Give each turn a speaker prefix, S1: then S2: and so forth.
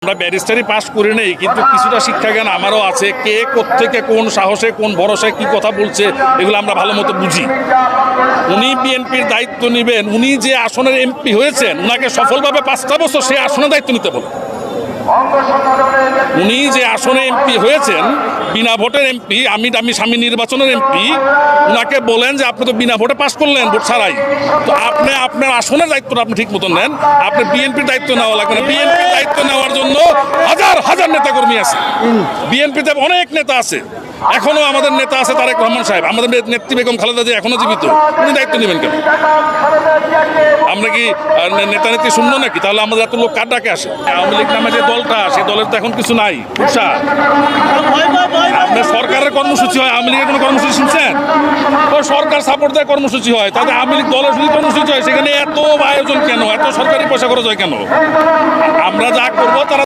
S1: আমরা ব্যারিস্টারি পাস করি নেই, কিন্তু কিছুটা শিক্ষাজ্ঞান আমারও আছে। কে কোত্থেকে কোন সাহসে কোন ভরসায় কি কথা বলছে এগুলো আমরা ভালো মতো বুঝি। উনি বিএনপির দায়িত্ব নেবেন, উনি যে আসনের এমপি হয়েছেন উনাকে সফলভাবে 5টা বছর সেই আসনের দায়িত্ব নিতে বলেন। উনি যে আসনে এমপি হয়েছেন, বিনা ভোটের এমপি, আমি স্বামী নির্বাচনের এমপি, উনাকে বলেন যে আপনি তো বিনা ভোটে পাস করলেন, ভোট ছাড়াই, তো আপনি আপনার আসনের দায়িত্বটা আপনি ঠিক মতন নেন। আপনি বিএনপির দায়িত্ব নেওয়া লাগবে না। বিএনপির দায়িত্ব নেওয়ার জন্য হাজার হাজার নেতাকর্মী আছে, বিএনপিতে অনেক নেতা আছে। এখনো আমাদের নেতা আছে তারেক রহমান সাহেব, আমাদের নেত্রী বেগম খালেদা জিয়া এখনো জীবিত, উনি দায়িত্ব নেবেন কেন? আমরা কি নেতা নেত্রী শূন্য নাকি? তাহলে আমাদের এত লোক কার ডাকে আসে? আওয়ামী লীগ নামে যে দলটা, সেই দলের তো এখন কিছু নাই। আপনার সরকারের কর্মসূচি হয়, আওয়ামী লীগের কোনো কর্মসূচি শুনছেন? সরকার সাপোর্ট দেয় কর্মসূচি হয়, তাদের আওয়ামী লীগ দলের যদি কর্মসূচি হয় সেখানে এত আয়োজন কেন, এত সরকারি পয়সা খরচ হয় কেন? আমরা যা করবো তারা